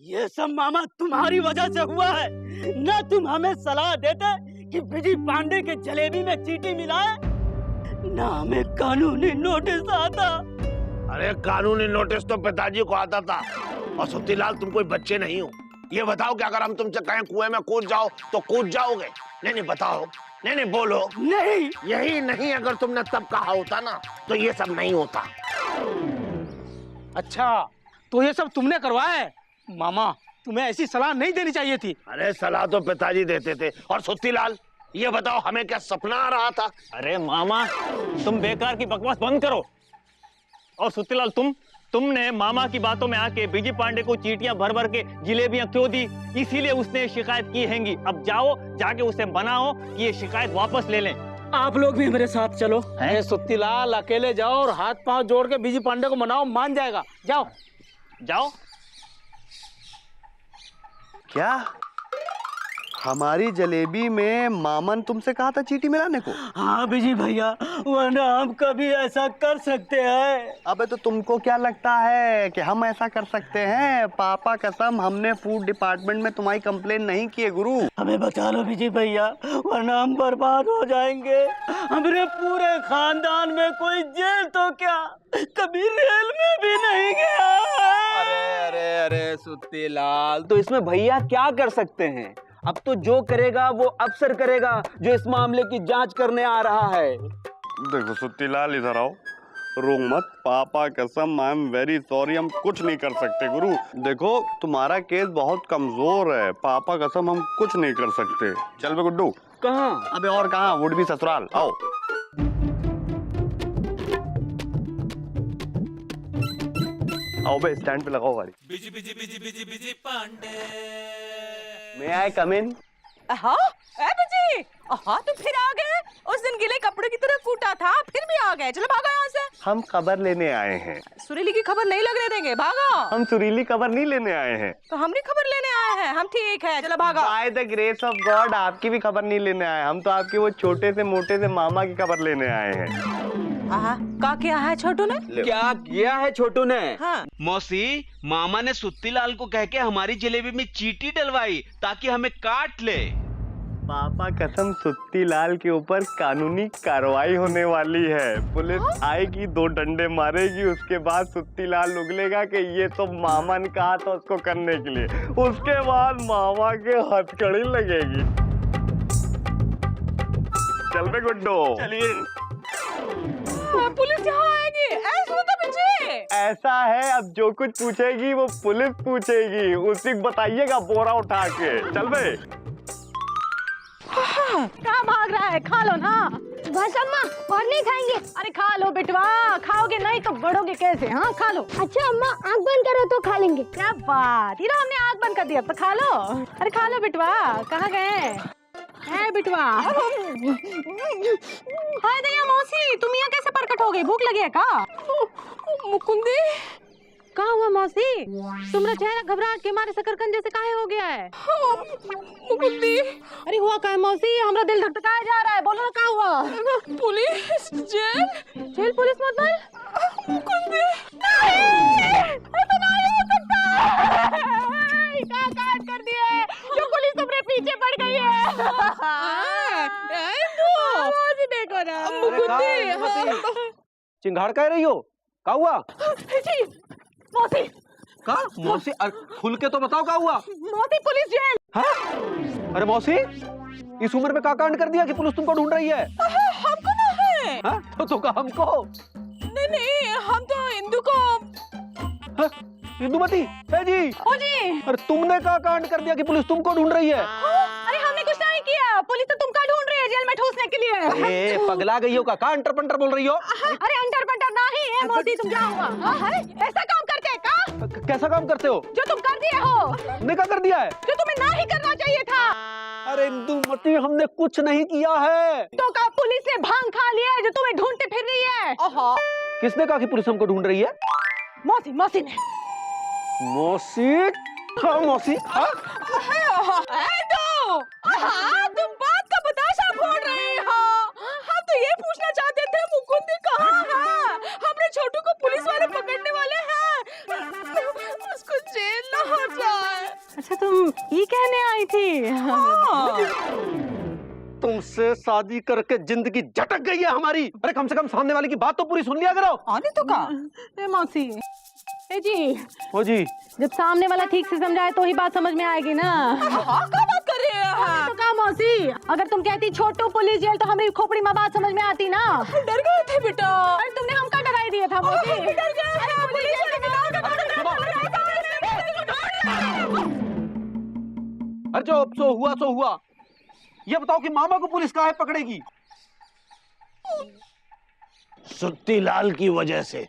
ये सब मामा तुम्हारी वजह से हुआ है। ना तुम हमें सलाह देते कि विजय पांडे के जलेबी में चींटी मिलाए, ना हमें कानूनी नोटिस आता। अरे कानूनी नोटिस तो पिताजी को आता था। और सुत्तीलाल तुम कोई बच्चे नहीं हो। ये बताओ कि अगर हम तुमसे कहें कुएं में कूद जाओ तो कूद जाओगे? नहीं बताओ, नहीं बोलो। नहीं, यही नहीं अगर तुमने तब कहा होता ना तो ये सब नहीं होता। अच्छा, तो ये सब तुमने करवाया है? मामा, तुम्हें ऐसी सलाह नहीं देनी चाहिए थी। अरे सलाह तो पिताजी देते थे। और सुत्तीलाल ये बताओ हमें क्या सपना आ रहा था? अरे मामा, तुम बेकार की बकवास बंद करो। और सुत्तीलाल, तुमने मामा की बातों में आके विजय पांडे को चीटियां भर भर के जिलेबियां क्यों दी? इसीलिए उसने शिकायत की हैंगी। अब जाओ, जाके उसे मनाओ कि ये शिकायत वापस ले लें। आप लोग भी मेरे साथ चलो। है सुत्तीलाल, अकेले जाओ और हाथ पांव जोड़ के विजय पांडे को मनाओ, मान जाएगा। जाओ जाओ। क्या हमारी जलेबी में मामन तुमसे कहा था चींटी मिलाने को? हाँ विजय भैया, वरना हम कभी ऐसा कर सकते हैं। अबे तो तुमको क्या लगता है कि हम ऐसा कर सकते हैं? पापा कसम, हमने फूड डिपार्टमेंट में तुम्हारी कंप्लेन नहीं की है गुरु। हमें बचा लो विजय भैया, वरना हम बर्बाद हो जाएंगे। हमारे पूरे खानदान में कोई जेल तो क्या, कभी रेल में भी नहीं गया। अरे सुत्तीलाल, तो इसमें भैया क्या कर सकते हैं? अब तो जो करेगा वो अफसर करेगा, जो इस मामले की जांच करने आ रहा है। देखो सुत्तीलाल, इधर आओ, रो मत। पापा कसम, आई एम वेरी सॉरी, हम कुछ नहीं कर सकते गुरु। देखो तुम्हारा केस बहुत कमजोर है, पापा कसम हम कुछ नहीं कर सकते। चल बे गुड्डू। कहाँ? अबे और कहाँ, वुड बी ससुराल। आओ आओ बे, स्टैंड पे लगाओ गाड़ी। Busy busy busy busy busy Pandey. मैं आई कम इन? बिजी, तुम फिर आ गए? उस दिन गीले कपड़े की तरह कूटा था, फिर भी आ गए। चलो भागो यहाँ से। हम खबर लेने आए हैं। सुरीली की खबर नहीं लगने देंगे, भागो। हम सुरीली खबर नहीं लेने आए हैं। तो हमारी खबर लेने आए हैं। हम ठीक है, चलो भागो। By the grace of God आपकी भी खबर नहीं लेने आए, हम तो आपके वो छोटे से मोटे से मामा की खबर लेने आए हैं। क्या किया है छोटू ने? क्या किया है छोटू ने? हाँ। मौसी, मामा ने सुत्तीलाल को कह के हमारी जलेबी में चींटी डलवाई ताकि हमें काट ले। पापा कसम, सुत्तीलाल के ऊपर कानूनी कार्रवाई होने वाली है। पुलिस आएगी, 2 डंडे मारेगी, उसके बाद सुत्तीलाल उगलेगा कि ये तो मामा ने कहा था उसको करने के लिए। उसके बाद मामा के हथकड़ी लगेगी। चल बे गुड्डो। चलिए। पुलिस यहाँ आएगी, ऐसा तो पीछे। ऐसा है, अब जो कुछ पूछेगी वो पुलिस पूछेगी, उसी बताइएगा बोरा उठा के। चल बे। कहाँ भाग रहा है? खा लो ना। बस अम्मा, और नहीं खाएंगे? अरे खा लो बेटवा, खाओगे नहीं तो बढ़ोगे कैसे? हाँ खा लो। अच्छा अम्मा, आँख बंद करो तो खा लेंगे। क्या बात, ये हमने आँख बंद कर दिया, तो खा लो। अरे खा लो बेटवा, कहाँ गए है बेटवा? हाय दया मौसी, तुम यहाँ कैसे प्रकट हो गई? भूख लगी है का? मुकुंदी, कहाँ हुआ मौसी? तुम्हारा चेहरा घबराहट के मारे शकरकंद जैसे काहे हो गया है? मुकुंदी, अरे हुआ क्या है मौसी? हमारा दिल धड़धड़ाया जा रहा है, बोलो ना क्या हुआ? Police, jail. जेल पुलिस मतलब? मुकुंदी, नहीं, ऐसा नहीं हो सकता। क्या कांड कर दिए जो पुलिस तुम्हारे पीछे पड़ गई है? मौसी देखो ना। मुकुंदी, चिंगाड़ कह रही हो? क्या हुआ? मौसी, का मौसी, खुल के तो बताओ क्या हुआ? मौसी पुलिस जेल। हाँ? अरे मौसी, इस उम्र में क्या कांड कर दिया कि पुलिस तुमको ढूंढ रही है? हमको ना है। हाँ? तो का हमको? नहीं, हम तो इंदु को। हाँ? इंदुमती, है जी? ओ जी। अरे तुमने क्या कांड कर दिया कि पुलिस तुमको ढूंढ रही है? अरे हमने कुछ नहीं किया, पुलिस तो तुमको ढूंढ रही है जेल में ठूसने के लिए। ए, पगला गई हो का अंटर पंटर बोल रही हो? अरे अंटर पंटर नहीं है मौसी, तुम क्या हुआ? ऐसा काम करते हैं का? कैसा काम करते हो? जो तुम कर दिए हो। ने क्या कर दिया है? जो तुम्हें ना ही करना चाहिए था। अरे इंदुमती, हमने कुछ नहीं किया है। तो का पुलिस ने भांग खा लिया है जो तुम्हें ढूंढते फिर रही है? किसने कहा कि पुलिस हमको ढूंढ रही है? मौसी, मौसी ने। मौसी? हाँ मौसी। तुम बात का बताशा फोड़ रहे हो। हम तो ये पूछना चाहते थे मुकुंदी कहाँ है? हमने छोटू को पुलिस वाले पकड़ने वाले हैं, उसको जेल ना हो जाए। अच्छा तुम ये कहने आई थी? तुमसे शादी करके जिंदगी झटक गई है हमारी। अरे कम से कम सामने वाले की बात तो पूरी सुन लिया करो। आने तो का? मौसी जी, ओ जी, जब सामने वाला ठीक से समझाए तो ही बात समझ में आएगी ना। हाँ, क्या बात कर रहे हैं? तो क्या मौसी, अगर तुम कहती छोटू पुलिस जेल तो हमारी खोपड़ी में बात समझ में आती ना। डर गए थे बेटा। अरे तुमने हमका डराई दिया था मौसी। डर गए थे। अरे जो अब सो हुआ सो हुआ। ये बताओ कि मामा को पुलिस काहे पकड़ेगी? सुत्ती लाल की वजह से।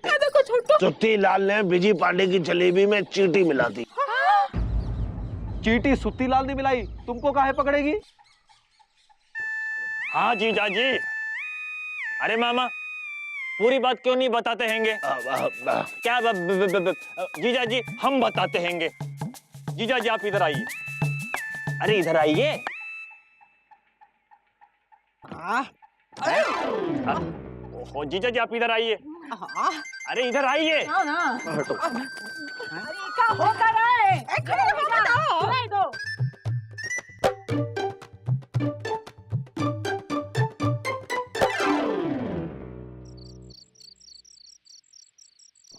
सुत्ती लाल ने बिजी पांडे की जलेबी में चींटी मिला दी। चींटी सुत्ती लाल ने मिलाई, तुमको काहे पकड़ेगी? हाँ जीजा जी। अरे मामा, पूरी बात क्यों नहीं बताते हैंगे? क्या जीजा जी, हम बताते हैंगे। जीजा जी आप इधर आइए। अरे इधर आइए। ओहो जीजा जी आप इधर आइए। अरे इधर आइए। अरे क्या हो कर रहा है? सुनाई दो।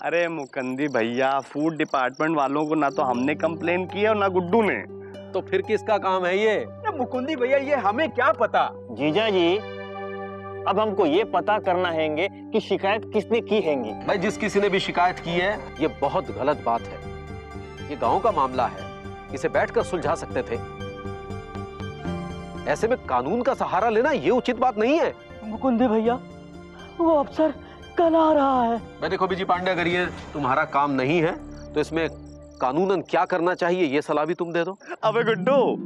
अरे मुकंदी भैया, फूड डिपार्टमेंट वालों को ना तो हमने कंप्लेन की है और ना गुड्डू ने। तो फिर किसका काम है ये? मुकुंदी भैया, ये हमें क्या पता। जीजा जी अब हमको ये पता करना हैंगे कि शिकायत किसने की हैंगी। भाई जिस किसी ने भी शिकायत की है ये बहुत गलत बात है। ये गांव का मामला है, इसे बैठकर सुलझा सकते थे। ऐसे में कानून का सहारा लेना ये उचित बात नहीं है। मुकुंदी भैया, वो अफसर कल आ रहा है। मैं देखो बीजी पांडे, अगर ये तुम्हारा काम नहीं है तो इसमें कानूनन क्या करना चाहिए ये सलाह भी तुम दे दो। अबे गुड्डू,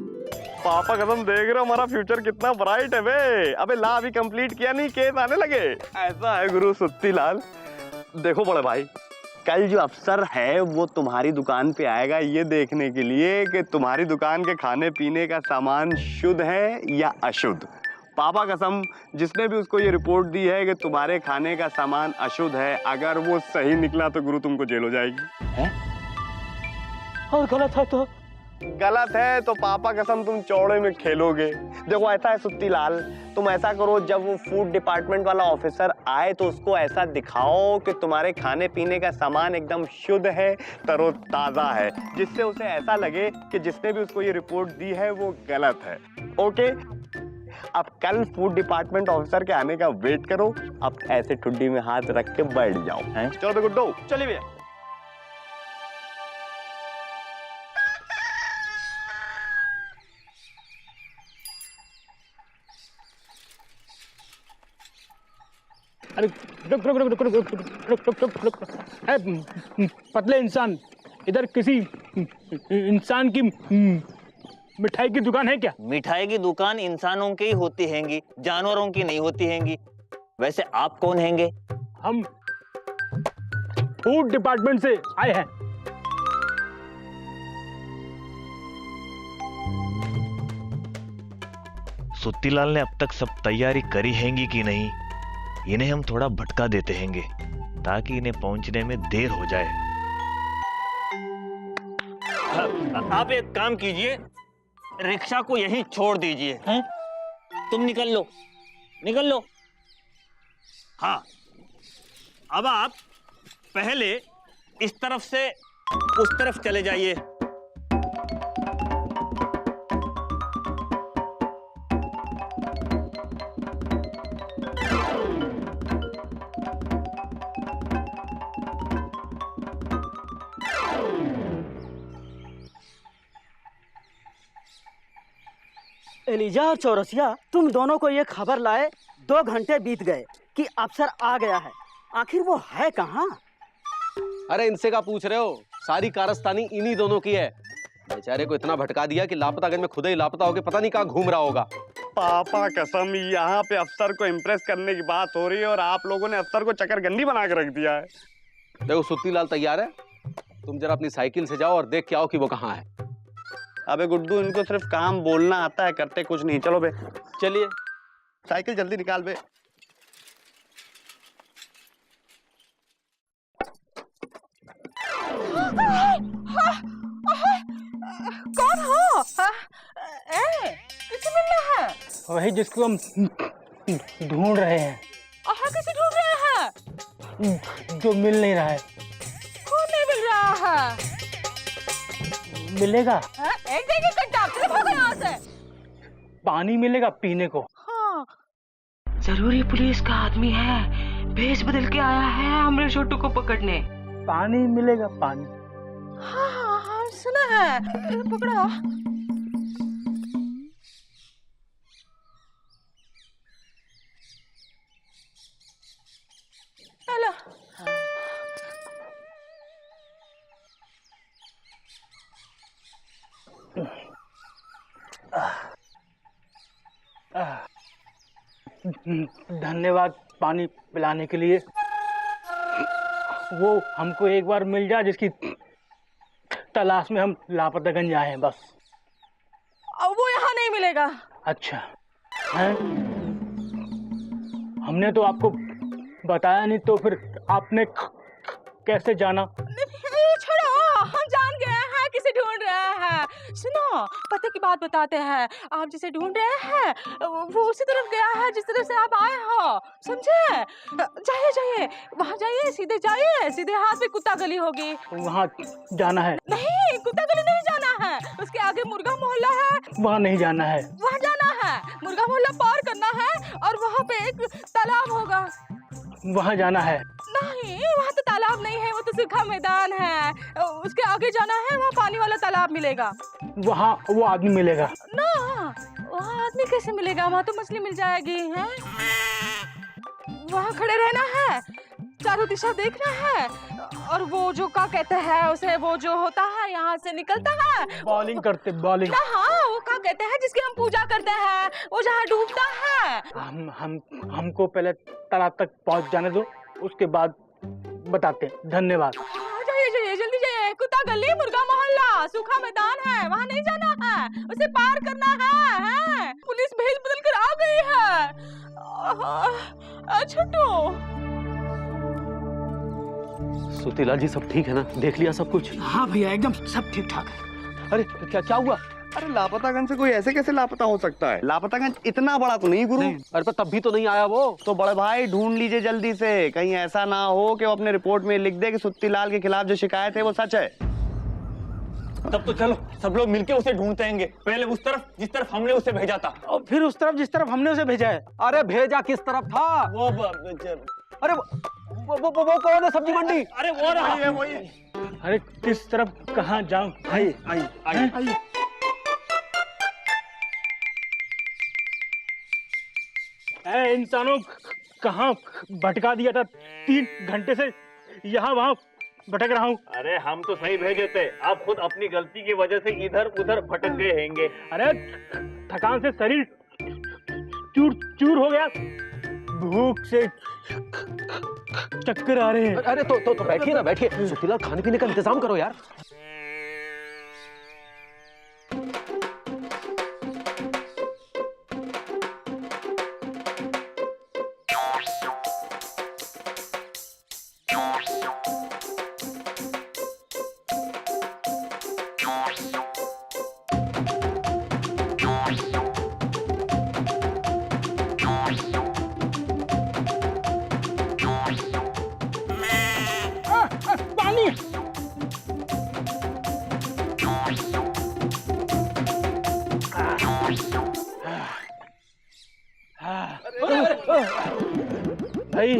पापा कसम देख रहे हो हमारा फ्यूचर कितना ब्राइट है बे। अबे ला अभी कंप्लीट किया नहीं, केस आने लगे। ऐसा है गुरु सुत्ती लाल। देखो बड़े भाई, कल जो अफसर है वो तुम्हारी दुकान पे आएगा ये देखने के लिए कि तुम्हारी दुकान के खाने पीने का सामान शुद्ध है या अशुद्ध। पापा कसम, जिसने भी उसको ये रिपोर्ट दी है कि तुम्हारे खाने का सामान अशुद्ध है, अगर वो सही निकला तो गुरु तुमको जेल हो जाएगी। है? और गलत है तो? गलत है तो पापा कसम तुम चौड़े में खेलोगे। देखो ऐसा है सुत्ती लाल, तुम ऐसा करो, जब वो फूड डिपार्टमेंट वाला ऑफिसर आए तो उसको ऐसा दिखाओ कि तुम्हारे खाने पीने का सामान एकदम शुद्ध है, तरोताजा है, जिससे उसे ऐसा लगे कि जिसने भी उसको ये रिपोर्ट दी है वो गलत है। ओके, अब कल फूड डिपार्टमेंट ऑफिसर के आने का वेट करो। अब ऐसे ठुड्डी में हाथ रख के बैठ जाओ। चलो बे गुड्डू, चलिए भैया। अरे रुक रुक रुक रुक रुक रुक रुक रुक रुक रुक रुक। पतले इंसान, इधर किसी इंसान की मिठाई की दुकान है क्या? मिठाई की दुकान इंसानों की ही होती हैंगी, जानवरों की नहीं होती हैंगी। वैसे आप कौन हैंगे? हम फूड डिपार्टमेंट से आए हैं। सुत्तीलाल ने अब तक सब तैयारी करी हैंगी कि नहीं, इन्हें हम थोड़ा भटका देते हैंगे ताकि इन्हें पहुंचने में देर हो जाए। आप एक काम कीजिए, रिक्शा को यहीं छोड़ दीजिए। हैं? तुम निकल लो, निकल लो। हाँ, अब आप पहले इस तरफ से उस तरफ चले जाइए। एलिजा और चौरसिया, तुम दोनों को ये खबर लाए 2 घंटे बीत गए कि अफसर आ गया है। आखिर वो है कहाँ? अरे इनसे क्या पूछ रहे हो, सारी कारस्तानी इन्हीं दोनों की है। बेचारे को इतना भटका दिया कि लापतागंज में खुद ही लापता होके पता नहीं कहाँ घूम रहा होगा। पापा कसम, यहाँ पे अफसर को इम्प्रेस करने की बात हो रही है और आप लोगों ने अफसर को चक्करगंदी बना के रख दिया है। देखो सुत्ती लाल तैयार है, तुम जरा अपनी साइकिल से जाओ और देख के आओ कि वो कहाँ है। अबे गुड्डू, इनको सिर्फ काम बोलना आता है, करते कुछ नहीं। चलो बे, चलिए साइकिल जल्दी निकाल बे। वही जिसको हम ढूंढ रहे हैं। किसे ढूंढ रहे हैं? जो मिल नहीं रहा है। कौन नहीं मिल रहा है? मिलेगा। एक देखिए कट्टा, चले भागो यहाँ से। पानी मिलेगा पीने को। हाँ। जरूरी पुलिस का आदमी है, भेष बदल के आया है हमरे छोटू को पकड़ने। पानी मिलेगा पानी। हाँ सुना है। पकड़ो। हेलो। धन्यवाद पानी पिलाने के लिए। वो हमको एक बार मिल जाए जिसकी तलाश में हम लापतागंज आए हैं बस। वो यहाँ नहीं मिलेगा। अच्छा है? हमने तो आपको बताया नहीं, तो फिर आपने कैसे जाना? छोड़ो, हम जान गए हैं किसे ढूंढ रहे हैं। सुनो, पते की बात बताते हैं। आप जिसे ढूंढ रहे हैं वो उसी तरफ गया है जिस तरफ से आप आए हो, समझे? जाइए जाइए, वहाँ जाइए, सीधे जाइए, सीधे हाथ पे कुत्ता गली होगी। वहाँ जाना है? नहीं, कुत्ता गली नहीं जाना है, उसके आगे मुर्गा मोहल्ला है। वहाँ नहीं जाना है। वहाँ जाना है, मुर्गा मोहल्ला पार करना है और वहाँ पे एक तालाब होगा। वहाँ जाना है? नहीं, वहाँ तो तालाब नहीं है, वो तो सूखा मैदान है। उसके आगे जाना है, वहाँ पानी वाला तालाब मिलेगा। वहाँ वो आदमी मिलेगा ना? वहाँ आदमी कैसे मिलेगा? वहाँ तो मछली मिल जाएगी। हैं? वहाँ खड़े रहना है, चारों दिशा देखना है, और वो जो क्या कहते हैं उसे, वो जो होता है यहाँ से निकलता है। बॉलिंग करते, बॉलिंग। हाँ, वो क्या कहते हैं जिसकी हम पूजा करते हैं, वो जहाँ डूबता है। हमको पहले तालाब तक पहुँच जाने दो, उसके बाद बताते हैं। धन्यवाद। जाइए जाइए, जल्दी जाइए। कुत्ता गली, मुर्गा मोहल्ला, सूखा मैदान है, वहाँ नहीं जाना है, उसे पार करना है। पुलिस भेष बदल कर आ गई है। छोटू। सुतीलाल जी सब ठीक है ना? देख लिया सब कुछ? हाँ भैया, एकदम सब ठीक ठाक है। अरे क्या क्या हुआ? अरे लापतागंज से कोई ऐसे कैसे लापता हो सकता है? लापतागंज इतना बड़ा तो नहीं गुरु। अरे पर तब भी तो नहीं आया वो। तो बड़े भाई ढूंढ लीजिए जल्दी से, कहीं ऐसा ना हो कि वो अपने रिपोर्ट में लिख दे कि सुत्तीलाल के खिलाफ जो शिकायत है वो सच है। तब तो चलो सब लोग मिलके उसे ढूंढते हैं। पहले उस तरफ जिस तरफ हमने उसे भेजा था, और फिर उस तरफ जिस तरफ हमने उसे भेजा है। अरे भेजा किस तरफ था? अरे वो कौन है? सब्जी मंडी? अरे वो रहा है वही। अरे किस तरफ कहाँ जाऊं? आइए। इंसानों, कहाँ भटका दिया था? 3 घंटे से यहाँ वहाँ भटक रहा हूँ। अरे हम तो सही भेजे थे, आप खुद अपनी गलती की वजह से इधर उधर भटक गए हैंगे। अरे थकान से शरीर चूर चूर हो गया, भूख से चक्कर आ रहे हैं। अरे तो बैठिए ना, बैठिए। सुतीलाल, खाने पीने का इंतजाम करो यार। भाई,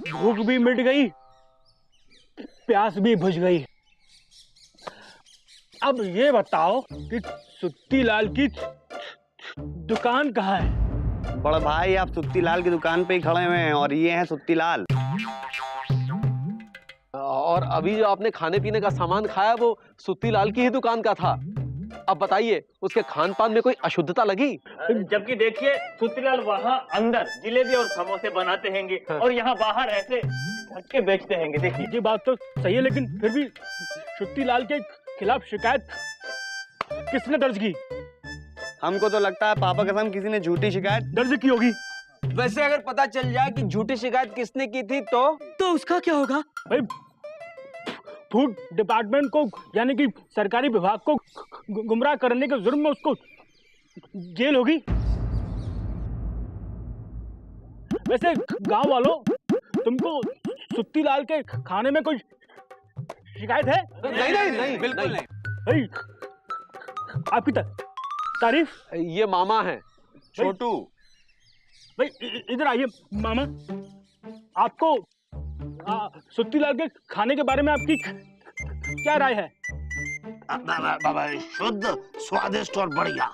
भूख भी मिट गई, प्यास भी बुझ गई। अब ये बताओ कि सुत्तीलाल की दुकान कहाँ है? बड़े भाई, आप सुत्तीलाल की दुकान पे ही खड़े हुए हैं, और ये हैं सुत्तीलाल। और अभी जो आपने खाने पीने का सामान खाया वो सुत्तीलाल की ही दुकान का था। अब बताइए, उसके खान पान में कोई अशुद्धता लगी? जबकि देखिए, सुत्तीलाल वहाँ अंदर जिलेबी और समोसे बनाते हैंगे और यहाँ बाहर ऐसे धक्के बेचते हैंगे। देखिए, ये बात तो सही है, लेकिन फिर भी सुत्तीलाल के खिलाफ शिकायत किसने दर्ज की? हमको तो लगता है पापा कसम किसी ने झूठी शिकायत दर्ज की होगी। वैसे अगर पता चल जाए कि झूठी शिकायत किसने की थी तो उसका क्या होगा? भाई, फूड डिपार्टमेंट को यानी कि सरकारी विभाग को गुमराह करने के जुर्म में उसको जेल होगी। वैसे गांव वालों, तुमको सुत्ती लाल के खाने में कोई शिकायत है? नहीं, बिल्कुल नहीं। भाई, आपकी तारीफ। ये मामा है छोटू। भाई इधर आइए मामा, आपको सुत्ती लाल के खाने के बारे में आपकी क्या राय है? शुद्ध, स्वादिष्ट और बढ़िया।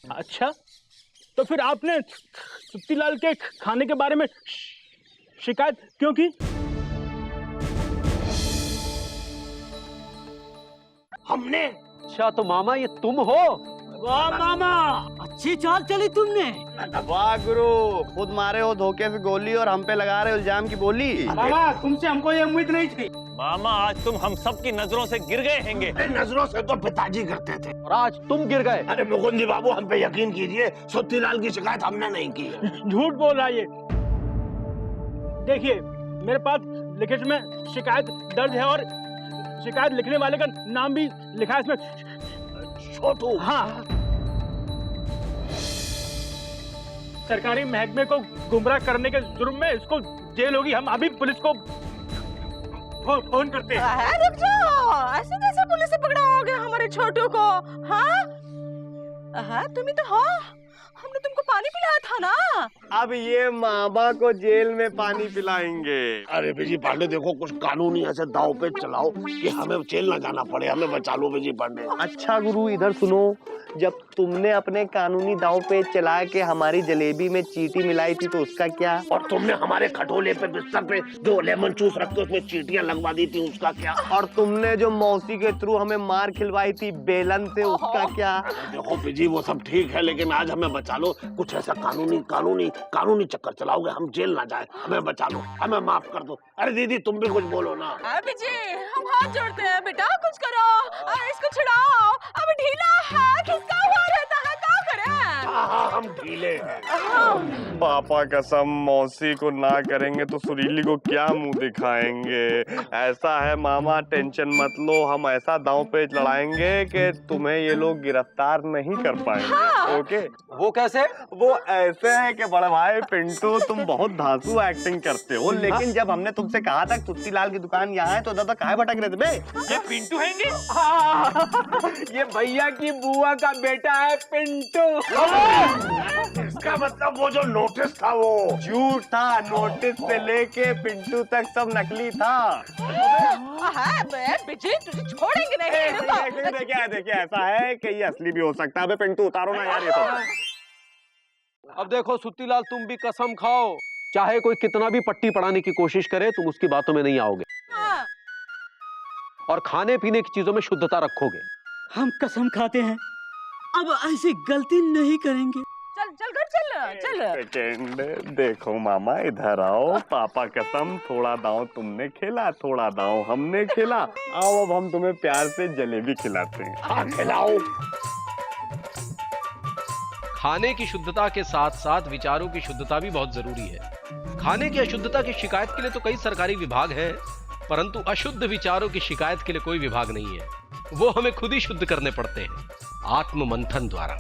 अच्छा, तो फिर आपने सुत्ती लाल के खाने के बारे में शिकायत क्यों की? हमने। अच्छा, तो मामा ये तुम हो? वाह मामा, अच्छी चाल चली तुमने। वाह गुरु, खुद मारे हो धोखे से गोली और हम पे लगा रहे हो इल्जाम की बोली। मामा, तुमसे हमको ये उम्मीद नहीं थी। मामा, आज तुम हम सब की नजरों से गिर गए हैंगे। नजरों से तो पिताजी करते थे और आज तुम गिर गए। अरे मुकुंदी बाबू, हम पे यकीन कीजिए, सुत्ती लाल की शिकायत हमने नहीं की है। झूठ बोल रहा है ये। देखिए, मेरे पास लिखित में शिकायत दर्ज है और शिकायत लिखने वाले का नाम भी लिखा है इसमें, छोटू। हाँ, सरकारी महकमे को गुमराह करने के जुर्म में इसको जेल होगी। हम अभी पुलिस को फोन करते हैं। रुक जाओ, ऐसे कैसे पुलिस से पकड़ाओगे हमारे छोटू को? हाँ, तुम ही तो हो, हमने तुमको पानी पिलाया था ना। अब ये मामा को जेल में पानी पिलाएंगे। अरे विजय पांडे, देखो कुछ कानूनी ऐसे दाव पे चलाओ कि हमें जेल ना जाना पड़े। हमें बचा लो विजय पांडे। अच्छा गुरु, इधर सुनो, जब तुमने अपने कानूनी दांव पे चला के हमारी जलेबी में चींटी मिलाई थी तो उसका क्या? और तुमने हमारे खटोले पे, बिस्तर पे जो लेमन जूस रख के उसमें चींटियां लगवा दी थी, उसका क्या? और तुमने जो मौसी के थ्रू हमें मार खिलवाई थी बेलन से, उसका क्या? देखो विजय, वो सब ठीक है, लेकिन आज हमें बचा लो। कुछ ऐसा कानूनी चक्कर चलाओगे, हम जेल ना जाए। हमें बचा लो, हमें माफ कर दो। अरे दीदी, तुम भी कुछ बोलो ना। अभी जी, हम हाथ जोड़ते हैं बेटा, कुछ करो, इसको छुड़ाओ। अब ढीला है, खिसका हुआ रहता है, क्या करें? हाँ, हम ढीले हैं। पापा कसम, मौसी को ना करेंगे तो सुरीली को क्या मुंह दिखाएंगे। ऐसा है मामा, टेंशन मत लो, हम ऐसा दांव पे लड़ाएंगे कि तुम्हें ये लोग गिरफ्तार नहीं कर पाएंगे। ओके? वो कैसे? वो ऐसे है कि बड़े भाई पिंटू, तुम बहुत धांसू एक्टिंग करते हो, लेकिन जब हमने तुमसे कहा था सुत्ती लाल की दुकान यहाँ है तो दादा काहे भटक रहे थे बे? ये पिंटू हैंगे? ये भैया की बुआ का बेटा है पिंटू। इसका मतलब वो जो नोटिस था वो झूठ था। नोटिस से लेके पिंटू तक सब नकली था। छोड़ेंगे नहीं। देखिए ऐसा है कि ये असली भी हो सकता है। पिंटू उतारो ना यार ये तो। अब देखो सुत्ती लाल, तुम भी कसम खाओ, चाहे कोई कितना भी पट्टी पढ़ाने की कोशिश करे, तुम उसकी बातों में नहीं आओगे और खाने पीने की चीजों में शुद्धता रखोगे। हम कसम खाते हैं, अब ऐसी गलती नहीं करेंगे। चल। सेकेंड, देखो मामा इधर आओ। पापा कसम, थोड़ा दांव तुमने खेला, थोड़ा दांव हमने खेला। आओ अब हम तुम्हें प्यार से जलेबी खिलाते हैं। हाँ, खिलाओ। खाने की शुद्धता के साथ साथ विचारों की शुद्धता भी बहुत जरूरी है। खाने की अशुद्धता की शिकायत के लिए तो कई सरकारी विभाग हैं, परंतु अशुद्ध विचारों की शिकायत के लिए कोई विभाग नहीं है। वो हमें खुद ही शुद्ध करने पड़ते हैं, आत्म मंथन द्वारा।